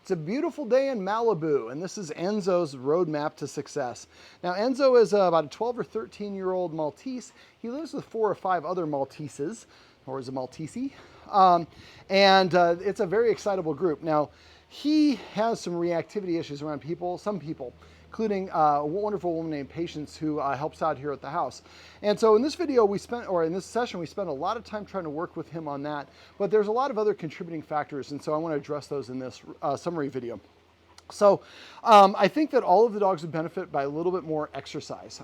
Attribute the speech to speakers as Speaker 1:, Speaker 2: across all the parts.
Speaker 1: It's a beautiful day in Malibu, and this is Enzo's roadmap to success. Now, Enzo is about a 12 or 13-year-old Maltese. He lives with 4 or 5 other Malteses, or is a Maltese, it's a very excitable group. Now, he has some reactivity issues around some people, including a wonderful woman named Patience who helps out here at the house. And so in this video in this session, we spent a lot of time trying to work with him on that, but there's a lot of other contributing factors, and so I want to address those in this summary video. So I think that all of the dogs would benefit by a little bit more exercise.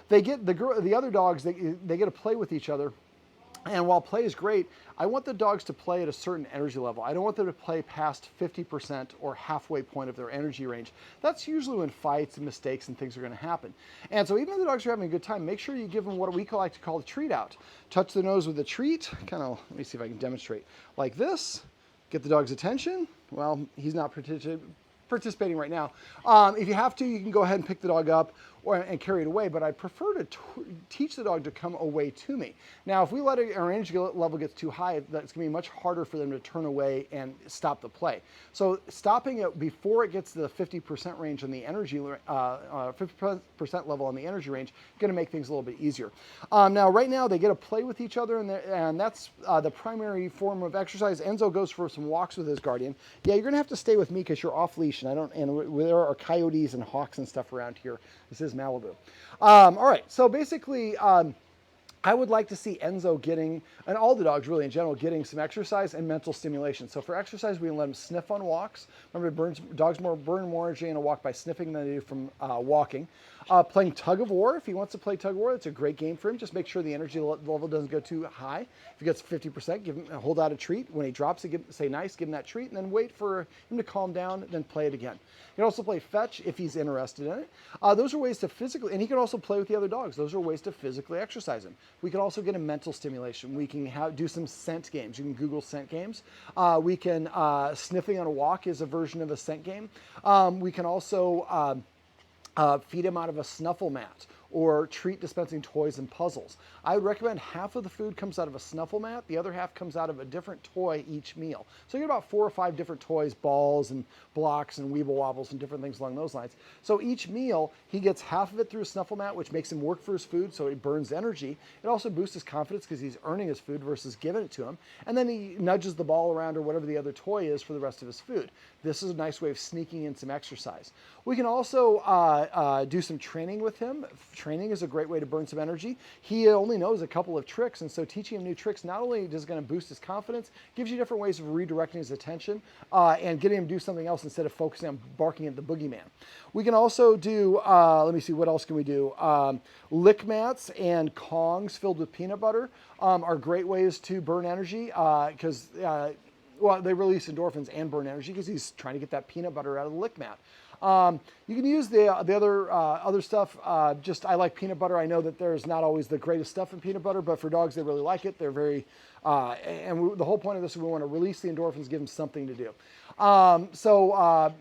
Speaker 1: They get the other dogs, they get to play with each other. And while play is great, I want the dogs to play at a certain energy level. I don't want them to play past 50% or halfway point of their energy range. That's usually when fights and mistakes and things are going to happen. And so even if the dogs are having a good time, make sure you give them what we like to call the treat out. Touch the nose with a treat, let me see if I can demonstrate, like this. Get the dog's attention. Well, he's not participating right now. If you have to, you can go ahead and pick the dog up and carry it away, but I prefer to teach the dog to come away to me. Now, if we let our energy level get too high, that's going to be much harder for them to turn away and stop the play. So stopping it before it gets to the 50% range on the energy, 50% level on the energy range, is going to make things a little bit easier. Now, right now, they get to play with each other, and that's the primary form of exercise. Enzo goes for some walks with his guardian. Yeah, you're going to have to stay with me because you're off leash, and there are coyotes and hawks and stuff around here. This is Malibu. All right, so basically, I would like to see Enzo getting, and all the dogs really in general, getting some exercise and mental stimulation. So for exercise, we can let them sniff on walks. Remember, dogs burn more energy in a walk by sniffing than they do from walking. Playing tug of war, if he wants to play tug of war, it's a great game for him. Just make sure the energy level doesn't go too high. If he gets 50%, hold out a treat. When he drops it, say nice, give him that treat, and then wait for him to calm down, then play it again. You can also play fetch if he's interested in it. Those are ways to physically, and he can also play with the other dogs. Those are ways to physically exercise him. We can also get a mental stimulation. We can do some scent games. You can Google scent games. We can, sniffing on a walk is a version of a scent game. We can also feed him out of a snuffle mat or treat dispensing toys and puzzles. I would recommend half of the food comes out of a snuffle mat, the other half comes out of a different toy each meal. So you get about 4 or 5 different toys, balls and blocks and weeble wobbles and different things along those lines. So each meal, he gets half of it through a snuffle mat, which makes him work for his food, so he burns energy. It also boosts his confidence because he's earning his food versus giving it to him. And then he nudges the ball around or whatever the other toy is for the rest of his food. This is a nice way of sneaking in some exercise. We can also do some training with him. Training is a great way to burn some energy. He only knows a couple of tricks, and so teaching him new tricks not only is going to boost his confidence, gives you different ways of redirecting his attention and getting him to do something else instead of focusing on barking at the boogeyman. We can also do, let me see, what else can we do? Lick mats and Kongs filled with peanut butter are great ways to burn energy because well, they release endorphins and burn energy because he's trying to get that peanut butter out of the lick mat. You can use the other stuff. I like peanut butter. I know that there's not always the greatest stuff in peanut butter, but for dogs, they really like it. They're very, the whole point of this is we want to release the endorphins, give them something to do.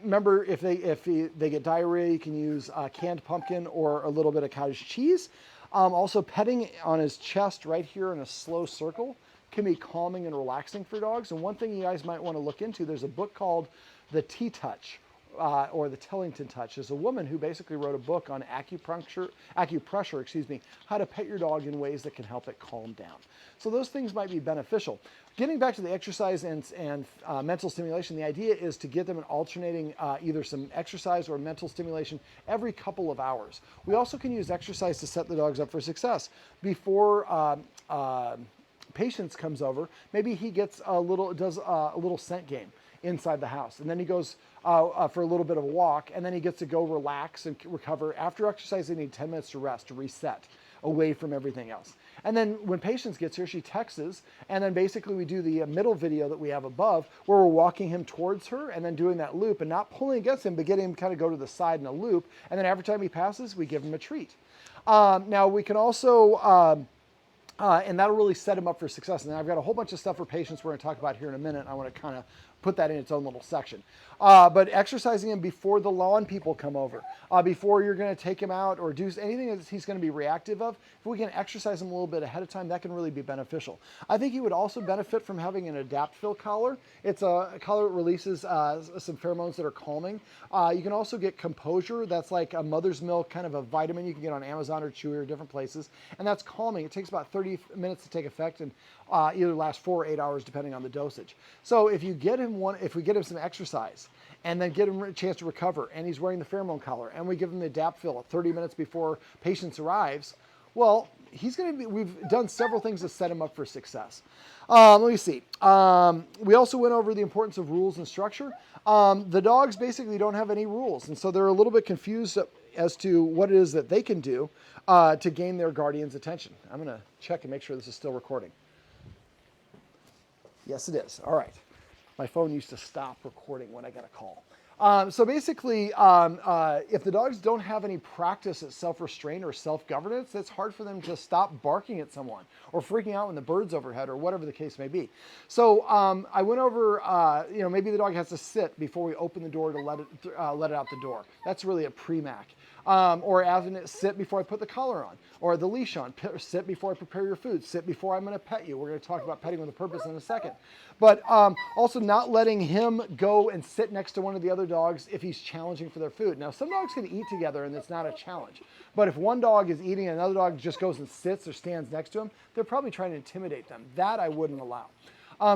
Speaker 1: Remember, if they get diarrhea, you can use canned pumpkin or a little bit of cottage cheese. Also, petting on his chest right here in a slow circle can be calming and relaxing for dogs. And one thing you guys might want to look into, there's a book called The T-Touch. Or the Tellington Touch. There's a woman who basically wrote a book on acupressure, how to pet your dog in ways that can help it calm down. So those things might be beneficial. Getting back to the exercise and mental stimulation, the idea is to get them an alternating either some exercise or mental stimulation every couple of hours. We also can use exercise to set the dogs up for success. Before Patience comes over, maybe he does a little scent game inside the house, and then he goes for a little bit of a walk, and then he gets to go relax and recover. After exercise, they need 10 minutes to rest, to reset away from everything else. And then when Patience gets here, she texts, and then basically we do the middle video that we have above where we're walking him towards her and then doing that loop and not pulling against him, but getting him to kind of go to the side in a loop. And then every time he passes, we give him a treat. Now we can also, and that'll really set him up for success. And I've got a whole bunch of stuff for Patience we're going to talk about here in a minute. I want to kind of put that in its own little section. But exercising him before the lawn people come over, before you're going to take him out or do anything that he's going to be reactive of, if we can exercise him a little bit ahead of time, that can really be beneficial. I think he would also benefit from having an adapt fill collar. It's a collar that releases some pheromones that are calming. You can also get composure. That's like a mother's milk, kind of a vitamin you can get on Amazon or Chewy or different places. And that's calming. It takes about 30 minutes to take effect and either lasts 4 or 8 hours depending on the dosage. So if you get him if we get him some exercise and then get him a chance to recover and he's wearing the pheromone collar and we give him the adapt fill 30 minutes before patience arrives, well, we've done several things to set him up for success. Let me see. We also went over the importance of rules and structure. The dogs basically don't have any rules, and so they're a little bit confused as to what it is that they can do to gain their guardian's attention. I'm going to check and make sure this is still recording. Yes, it is. All right. My phone used to stop recording when I got a call. So basically, if the dogs don't have any practice at self-restraint or self-governance, it's hard for them to stop barking at someone or freaking out when the bird's overhead or whatever the case may be. So I went over, maybe the dog has to sit before we open the door to let it out the door. That's really a pre-mac. Or having it sit before I put the collar on or the leash on. Sit before I prepare your food. Sit before I'm going to pet you. We're going to talk about petting with a purpose in a second. But also not letting him go and sit next to one of the other dogs if he's challenging for their food. Now, some dogs can eat together and it's not a challenge. But if one dog is eating and another dog just goes and sits or stands next to him, they're probably trying to intimidate them. That I wouldn't allow.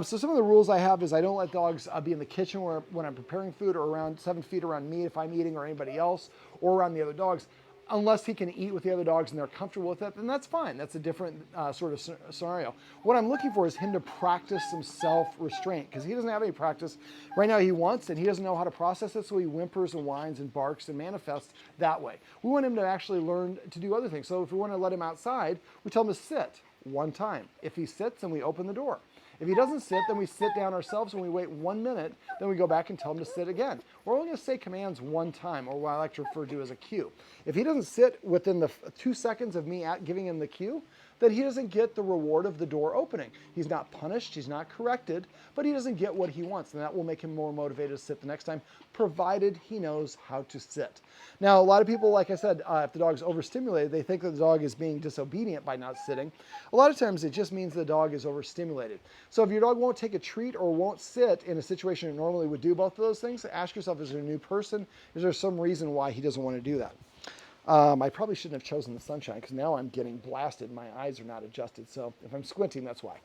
Speaker 1: So some of the rules I have is I don't let dogs be in the kitchen when I'm preparing food or around 7 feet around me if I'm eating or anybody else or around the other dogs. Unless he can eat with the other dogs and they're comfortable with it, then that's fine. That's a different sort of scenario. What I'm looking for is him to practice some self-restraint because he doesn't have any practice. Right now he wants and he doesn't know how to process it, so he whimpers and whines and barks and manifests that way. We want him to actually learn to do other things. So if we want to let him outside, we tell him to sit one time. If he sits, then we open the door. If he doesn't sit, then we sit down ourselves and we wait 1 minute, then we go back and tell him to sit again. We're only going to say commands one time, or what I like to refer to as a cue. If he doesn't sit within the 2 seconds of me giving him the cue, then he doesn't get the reward of the door opening. He's not punished, he's not corrected, but he doesn't get what he wants, and that will make him more motivated to sit the next time, provided he knows how to sit. Now, a lot of people, like I said, if the dog's overstimulated, they think that the dog is being disobedient by not sitting. A lot of times it just means the dog is overstimulated. So if your dog won't take a treat or won't sit in a situation it normally would do both of those things, ask yourself, is there a new person? Is there some reason why he doesn't want to do that? I probably shouldn't have chosen the sunshine because now I'm getting blasted. My eyes are not adjusted. So if I'm squinting, that's why.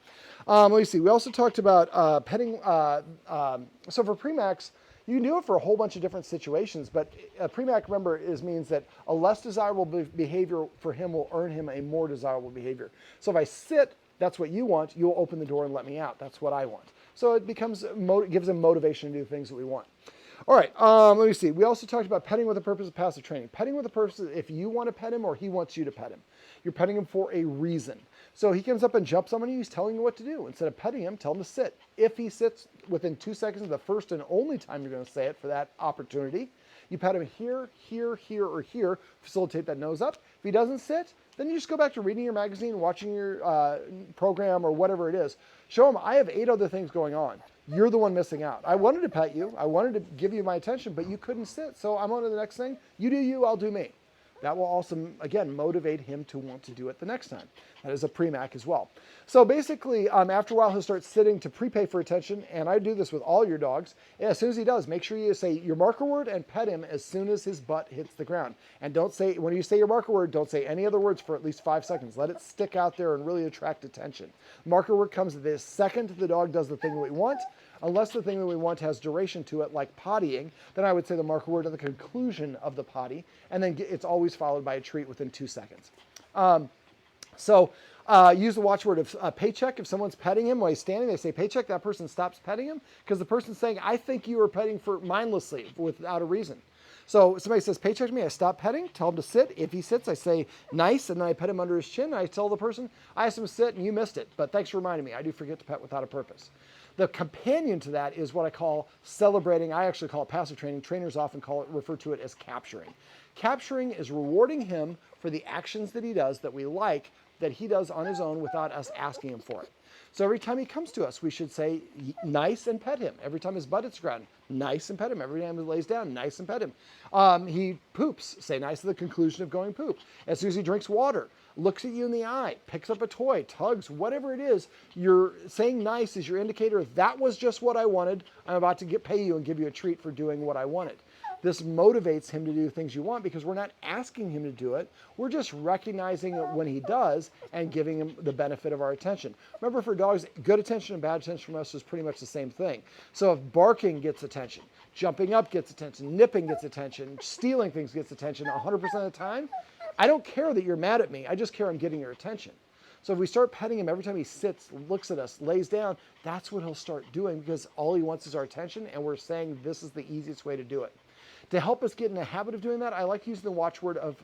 Speaker 1: Let me see. We also talked about petting. So for Premax, you can do it for a whole bunch of different situations. But Premac, remember, means that a less desirable behavior for him will earn him a more desirable behavior. So if I sit, that's what you want. You'll open the door and let me out. That's what I want. So it gives him motivation to do things that we want. All right, let me see. We also talked about petting with the purpose of passive training. Petting with the purpose is if you want to pet him or he wants you to pet him. You're petting him for a reason. So he comes up and jumps on you, he's telling you what to do. Instead of petting him, tell him to sit. If he sits within 2 seconds of the first and only time you're going to say it for that opportunity, you pet him here, here, here, or here, facilitate that nose up. If he doesn't sit, then you just go back to reading your magazine, watching your program, or whatever it is. Show him, I have 8 other things going on. You're the one missing out. I wanted to pet you. I wanted to give you my attention, but you couldn't sit. So I'm on to the next thing. You do you, I'll do me. That will also, again, motivate him to want to do it the next time. That is a Premac as well. So basically, after a while, he'll start sitting to prepay for attention, and I do this with all your dogs. As soon as he does, make sure you say your marker word and pet him as soon as his butt hits the ground. And don't say, when you say your marker word, don't say any other words for at least 5 seconds. Let it stick out there and really attract attention. Marker word comes the second the dog does the thing that we want. Unless the thing that we want has duration to it, like pottying, then I would say the marker word at the conclusion of the potty, and then it's always followed by a treat within 2 seconds. Use the watchword of paycheck. If someone's petting him while he's standing, they say paycheck, that person stops petting him because the person's saying, I think you are petting mindlessly without a reason. So somebody says paycheck to me, I stop petting, tell him to sit. If he sits, I say nice, and then I pet him under his chin, and I tell the person, I asked him to sit and you missed it, but thanks for reminding me. I do forget to pet without a purpose. The companion to that is what I call celebrating. I actually call it passive training. Trainers often refer to it as capturing. Capturing is rewarding him for the actions that he does that we like, that he does on his own without us asking him for it. So every time he comes to us, we should say nice and pet him. Every time his butt hits the ground, nice and pet him. Every time he lays down, nice and pet him. He poops, say nice at the conclusion of going poop. As soon as he drinks water, looks at you in the eye, picks up a toy, tugs, whatever it is, you're saying nice is your indicator. That was just what I wanted. I'm about to pay you and give you a treat for doing what I wanted. This motivates him to do things you want because we're not asking him to do it. We're just recognizing it when he does and giving him the benefit of our attention. Remember, for dogs, good attention and bad attention from us is pretty much the same thing. So if barking gets attention, jumping up gets attention, nipping gets attention, stealing things gets attention 100% of the time, I don't care that you're mad at me. I just care I'm getting your attention. So if we start petting him every time he sits, looks at us, lays down, that's what he'll start doing because all he wants is our attention, and we're saying this is the easiest way to do it. To help us get in the habit of doing that, I like using the watchword of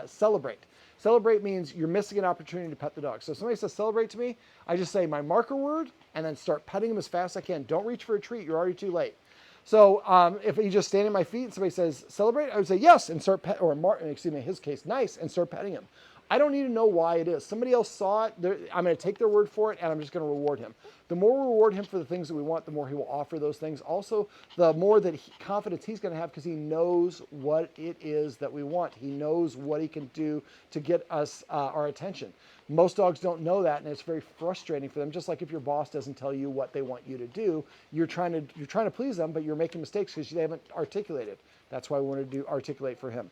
Speaker 1: celebrate. Celebrate means you're missing an opportunity to pet the dog. So if somebody says celebrate to me, I just say my marker word and then start petting him as fast as I can. Don't reach for a treat. You're already too late. So if he just stand at my feet and somebody says celebrate, I would say yes and start in his case, nice, and start petting him. I don't need to know why it is. Somebody else saw it. I'm going to take their word for it, and I'm just going to reward him. The more we reward him for the things that we want, the more he will offer those things. Also, the more that confidence he's going to have because he knows what it is that we want. He knows what he can do to get us our attention. Most dogs don't know that, and it's very frustrating for them. Just like if your boss doesn't tell you what they want you to do, you're trying to please them, but you're making mistakes because they haven't articulated. That's why we want to articulate for him.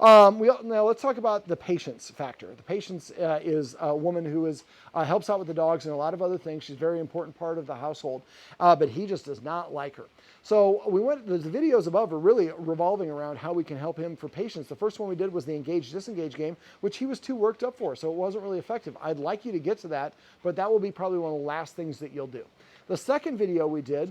Speaker 1: Now let's talk about the patience factor. The patience is a woman who helps out with the dogs and a lot of other things. She's a very important part of the household, but he just does not like her. So the videos above are really revolving around how we can help him for patience. The first one we did was the engage-disengage game, which he was too worked up for, so it wasn't really effective. I'd like you to get to that, but that will be probably one of the last things that you'll do. The second video we did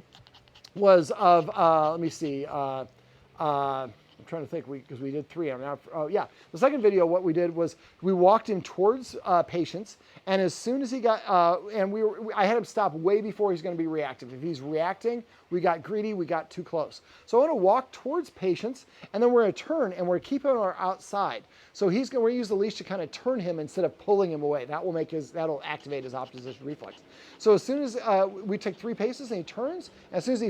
Speaker 1: was of, let me see, I'm trying to think because we did three. The second video, what we did was we walked him towards patience, and as soon as he got, I had him stop way before he's going to be reactive. If he's reacting, we got greedy, we got too close. So I want to walk towards patience, and then we're going to turn, and we're keeping him outside. So we're going to use the leash to kind of turn him instead of pulling him away. That'll activate his opposition reflex. So as soon as we take 3 paces and he turns, as soon as he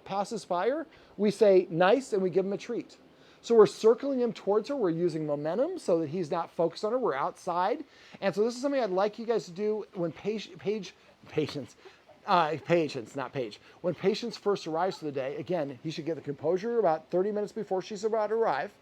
Speaker 1: passes fire, we say nice and we give him a treat. So we're circling him towards her. We're using momentum so that he's not focused on her. We're outside. And so this is something I'd like you guys to do when patience, not Paige. When Patience first arrives for the day, again, he should get the composure about 30 minutes before she's about to arrive.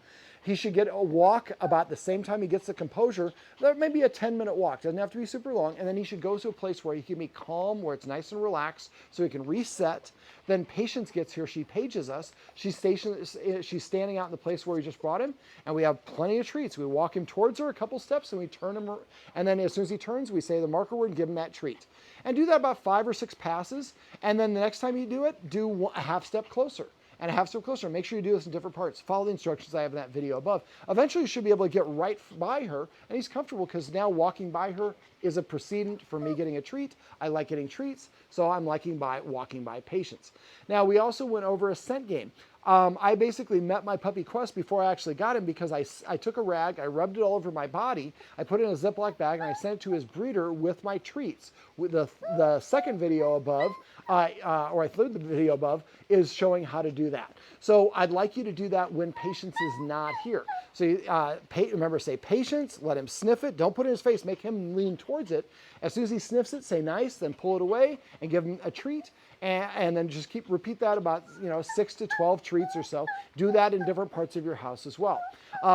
Speaker 1: He should get a walk about the same time he gets the composure. That may be a 10-minute walk. Doesn't have to be super long. And then he should go to a place where he can be calm, where it's nice and relaxed, so he can reset. Then Patience gets here. She pages us. She's standing out in the place where we just brought him, and we have plenty of treats. We walk him towards her a couple steps, and we turn him. And then as soon as he turns, we say the marker word and give him that treat. And do that about 5 or 6 passes. And then the next time you do it, do a half step closer. And a half step closer. Make sure you do this in different parts. Follow the instructions I have in that video above. Eventually, you should be able to get right by her, and he's comfortable because now walking by her is a precedent for me getting a treat. I like getting treats, so I'm walking by Patience. Now, we also went over a scent game. I basically met my puppy Quest before I actually got him because I took a rag, I rubbed it all over my body, I put it in a Ziploc bag, and I sent it to his breeder with my treats. With the second video above, or I third the video above, is showing how to do that. So I'd like you to do that when Patience is not here. So remember, say Patience, let him sniff it, don't put it in his face, make him lean towards it. As soon as he sniffs it, say nice, then pull it away and give him a treat. And then just repeat that about 6 to 12 treats or so. Do that in different parts of your house as well.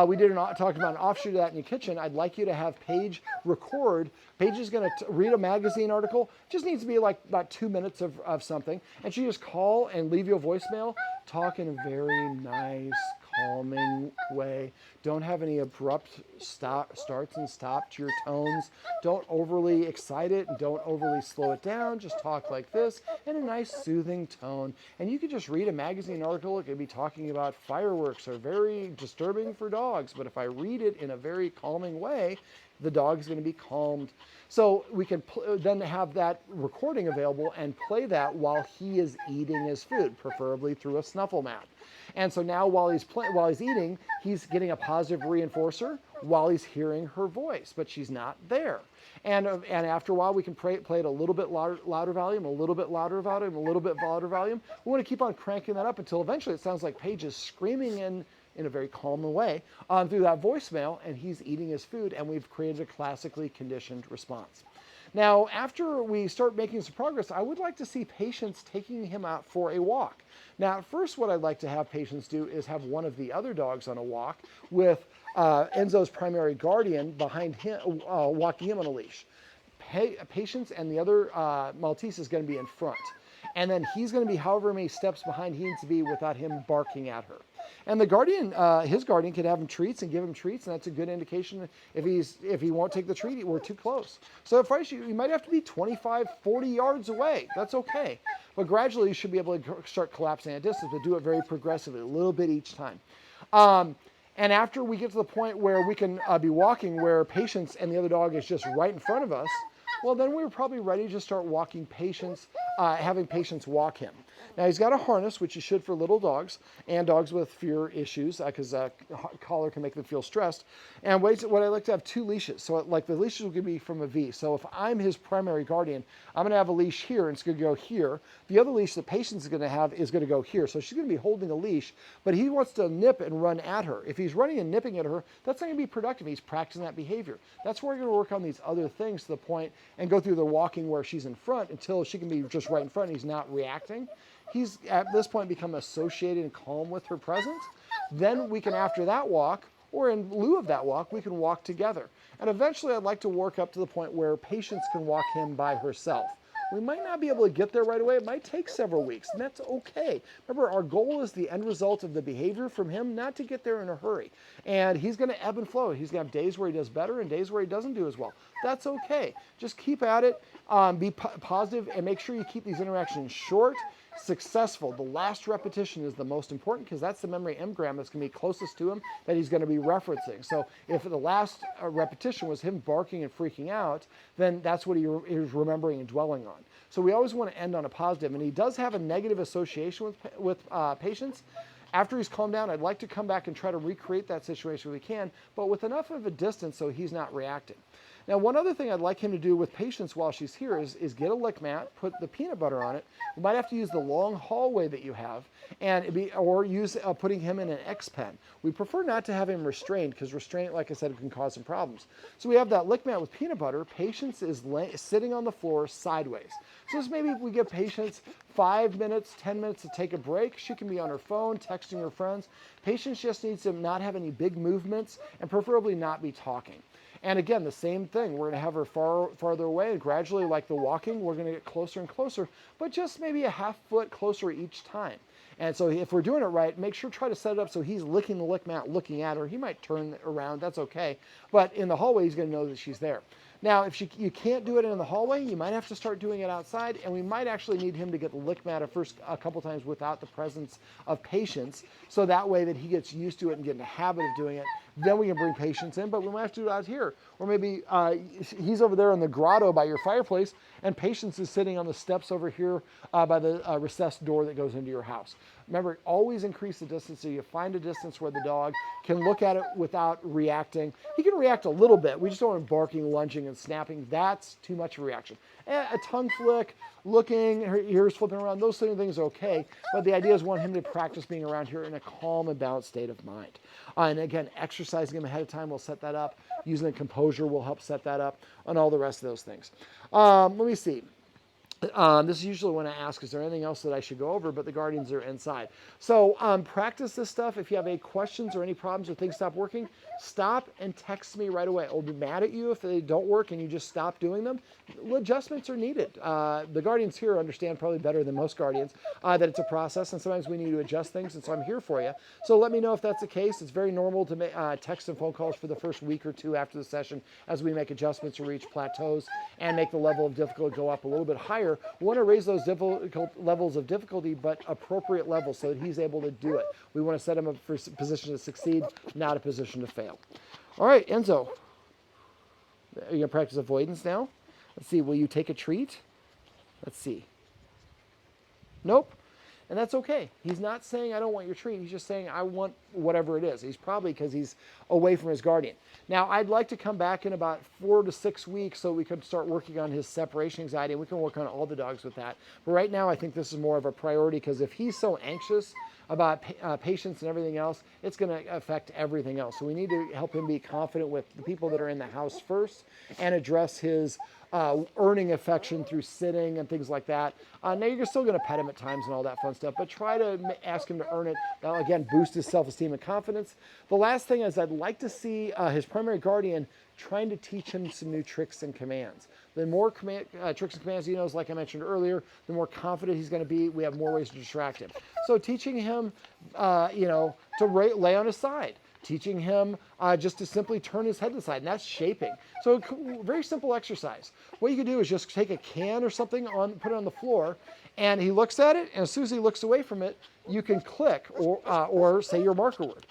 Speaker 1: We talked about an offshoot of that in your kitchen. I'd like you to have Paige record. Paige is going to read a magazine article. It just needs to be like about 2 minutes of something. And she just call and leave you a voicemail. Talk in a very nice, calming way. Don't have any abrupt starts and stops to your tones. Don't overly excite it and don't overly slow it down. Just talk like this in a nice, soothing tone. And you could just read a magazine article. It could be talking about fireworks are very disturbing for dogs. But if I read it in a very calming way, the dog is going to be calmed. So we can then have that recording available and play that while he is eating his food, preferably through a snuffle mat. And so now while he's eating, he's getting a positive reinforcer while he's hearing her voice, but she's not there. And after a while, we can play it a little bit louder volume, a little bit louder volume, a little bit louder volume. We want to keep on cranking that up until eventually it sounds like Paige is screaming in a very calm way through that voicemail, and he's eating his food, and we've created a classically conditioned response. Now, after we start making some progress, I would like to see patients taking him out for a walk. Now, at first, what I'd like to have patients do is have one of the other dogs on a walk with Enzo's primary guardian behind him, walking him on a leash. Patients and the other Maltese is going to be in front. And then he's going to be however many steps behind he needs to be without him barking at her. And the guardian, his guardian, could have him treats and give him treats, and that's a good indication if he won't take the treat, we're too close. So at first, you might have to be 25, 40 yards away. That's okay. But gradually, you should be able to start collapsing at distance, but do it very progressively, a little bit each time. And after we get to the point where we can be walking, where patients and the other dog is just right in front of us, well, then we're probably ready to start walking patients, having patients walk him. Now, he's got a harness, which you should for little dogs and dogs with fear issues, because collar can make them feel stressed. And what I like to have 2 leashes. So like the leashes will be from a V. So if I'm his primary guardian, I'm going to have a leash here, and it's going to go here. The other leash the patient is going to have is going to go here. So she's going to be holding a leash, but he wants to nip and run at her. If he's running and nipping at her, that's not going to be productive. He's practicing that behavior. That's where we're going to work on these other things to the point and go through the walking where she's in front until she can be just right in front and he's not reacting. He's at this point become associated and calm with her presence. Then we can, after that walk, or in lieu of that walk, we can walk together. And eventually I'd like to work up to the point where patients can walk him by herself. We might not be able to get there right away. It might take several weeks, and that's okay. Remember, our goal is the end result of the behavior from him, not to get there in a hurry. And he's going to ebb and flow. He's going to have days where he does better and days where he doesn't do as well. That's okay. Just keep at it, be positive, and make sure you keep these interactions short, successful. The last repetition is the most important because that's the memory engram that's going to be closest to him that he's going to be referencing. So if the last repetition was him barking and freaking out, then that's what he was remembering and dwelling on. So we always want to end on a positive, and he does have a negative association with patients. After he's calmed down, I'd like to come back and try to recreate that situation if we can, but with enough of a distance so he's not reacting. Now, one other thing I'd like him to do with patients while she's here is get a lick mat, put the peanut butter on it. You might have to use the long hallway that you have, or use putting him in an X pen. We prefer not to have him restrained because restraint, like I said, can cause some problems. So we have that lick mat with peanut butter. Patients is sitting on the floor sideways. So this maybe we give patients 5 minutes, 10 minutes to take a break. She can be on her phone, texting her friends. Patients just needs to not have any big movements and preferably not be talking. And again, the same thing. We're going to have her farther away, and gradually, like the walking, we're going to get closer and closer, but just maybe a half foot closer each time. And so if we're doing it right, make sure try to set it up so he's licking the lick mat, looking at her. He might turn around, that's okay. But in the hallway, he's going to know that she's there. Now, if you can't do it in the hallway, you might have to start doing it outside, and we might actually need him to get the lick mat a couple times without the presence of patients, so that way that he gets used to it and get in the habit of doing it. Then we can bring patients in, but we might have to do it out here. Or maybe he's over there in the grotto by your fireplace, and patients is sitting on the steps over here by the recessed door that goes into your house. Remember, always increase the distance so you find a distance where the dog can look at it without reacting. He can react a little bit. We just don't want him barking, lunging, and snapping. That's too much of a reaction. A tongue flick, looking, her ears flipping around, those sort of things are okay. But the idea is we want him to practice being around here in a calm and balanced state of mind. And again, exercising him ahead of time will set that up. Using composure will help set that up, and all the rest of those things. Let me see. This is usually when I ask, is there anything else that I should go over? But the guardians are inside. So practice this stuff. If you have any questions or any problems or things stop working, stop and text me right away. I'll be mad at you if they don't work and you just stop doing them. Adjustments are needed. The guardians here understand probably better than most guardians that it's a process, and sometimes we need to adjust things, and so I'm here for you. So let me know if that's the case. It's very normal to make text and phone calls for the first week or two after the session as we make adjustments to reach plateaus and make the level of difficulty go up a little bit higher. We want to raise those levels of difficulty, but appropriate levels so that he's able to do it. We want to set him up for a position to succeed, not a position to fail. All right, Enzo, are you going to practice avoidance now? Let's see, will you take a treat? Let's see. Nope. And that's okay. He's not saying, I don't want your treat. He's just saying, I want whatever it is. He's probably because he's away from his guardian. Now, I'd like to come back in about 4 to 6 weeks so we could start working on his separation anxiety, and we can work on all the dogs with that. But right now, I think this is more of a priority because if he's so anxious about patience and everything else, it's going to affect everything else. So we need to help him be confident with the people that are in the house first and address his earning affection through sitting and things like that. Now, you're still going to pet him at times and all that fun stuff, but try to ask him to earn it. Now, again, boost his self-esteem and confidence. The last thing is I'd like to see his primary guardian trying to teach him some new tricks and commands. The more tricks and commands he knows, like I mentioned earlier, the more confident he's going to be. We have more ways to distract him. So teaching him, to lay on his side. Teaching him just to simply turn his head to the side, and that's shaping. So very simple exercise. What you can do is just take a can or something, put it on the floor, and he looks at it, and as soon as he looks away from it, you can click or say your marker word.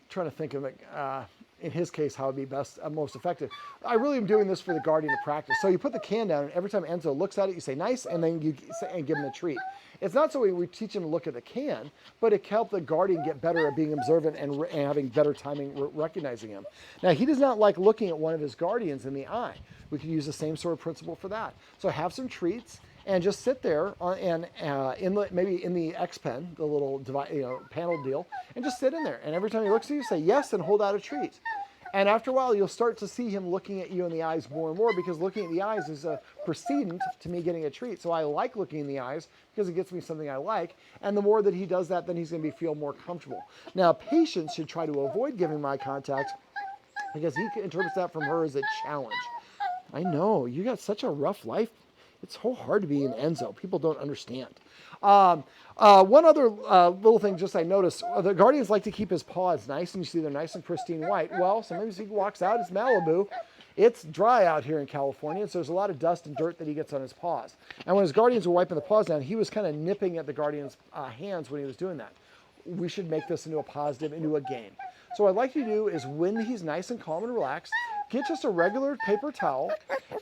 Speaker 1: Trying to think of it, in his case, how it would be most effective. I really am doing this for the guardian to practice. So you put the can down, and every time Enzo looks at it, you say nice, and then you give him a treat. It's not so we teach him to look at the can, but it can help the guardian get better at being observant and having better timing recognizing him. Now, he does not like looking at one of his guardians in the eye. We could use the same sort of principle for that. So have some treats and just sit there maybe in the X pen, the little panel deal, and just sit in there. And every time he looks at you, say yes and hold out a treat. And after a while, you'll start to see him looking at you in the eyes more and more because looking at the eyes is a precedent to me getting a treat. So I like looking in the eyes because it gets me something I like. And the more that he does that, then he's going to feel more comfortable. Now, patience should try to avoid giving eye contact because he interprets that from her as a challenge. I know, you got such a rough life. It's so hard to be an Enzo. People don't understand. One other little thing just I noticed, the guardians like to keep his paws nice, and you see they're nice and pristine white. Well, sometimes he walks out, it's Malibu. It's dry out here in California, so there's a lot of dust and dirt that he gets on his paws. And when his guardians were wiping the paws down, he was kind of nipping at the guardian's hands when he was doing that. We should make this into a positive, into a game. So what I'd like you to do is when he's nice and calm and relaxed, get just a regular paper towel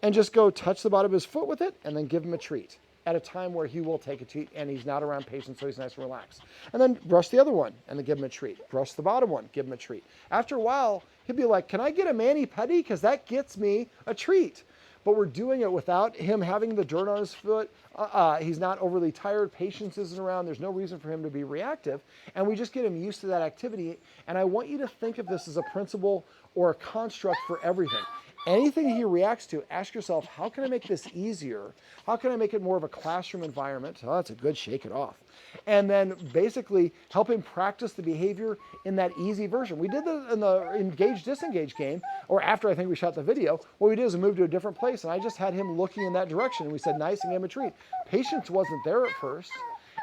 Speaker 1: and just go touch the bottom of his foot with it and then give him a treat at a time where he will take a treat and he's not around patients, so he's nice and relaxed. And then brush the other one and then give him a treat. Brush the bottom one, give him a treat. After a while, he'll be like, can I get a mani-pedi? Because that gets me a treat. But we're doing it without him having the dirt on his foot. He's not overly tired. Patience isn't around. There's no reason for him to be reactive. And we just get him used to that activity. And I want you to think of this as a principle or a construct for everything. Anything he reacts to, ask yourself, how can I make this easier? How can I make it more of a classroom environment? Oh, that's a good shake it off. And then basically help him practice the behavior in that easy version. We did that in the engage-disengage game, or after I think we shot the video. What we did is we moved to a different place, and I just had him looking in that direction, and we said nice and gave him a treat. Patience wasn't there at first,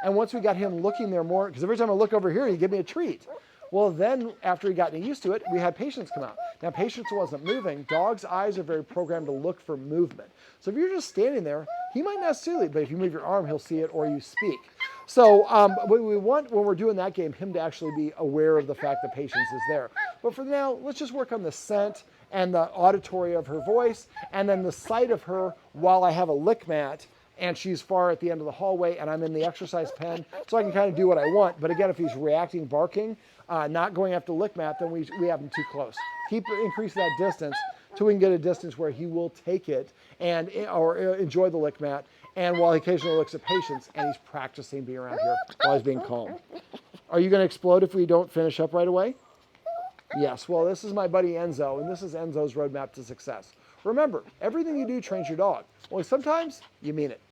Speaker 1: and once we got him looking there more, because every time I look over here, he'd give me a treat. Well, then after he got used to it, we had Patience come out. Now, Patience wasn't moving. Dogs' eyes are very programmed to look for movement. So if you're just standing there, he might not see it, but if you move your arm, he'll see it or you speak. So what we want when we're doing that game, him to actually be aware of the fact that Patience is there. But for now, let's just work on the scent and the auditory of her voice and then the sight of her while I have a lick mat and she's far at the end of the hallway and I'm in the exercise pen, so I can kind of do what I want. But again, if he's reacting, barking, not going after the lick mat, then we have him too close. Keep increasing that distance till we can get a distance where he will take it or enjoy the lick mat, and while he occasionally looks at Patience and he's practicing being around here while he's being calm. Are you going to explode if we don't finish up right away? Yes, well, this is my buddy Enzo, and this is Enzo's roadmap to success. Remember, everything you do trains your dog. Only sometimes you mean it.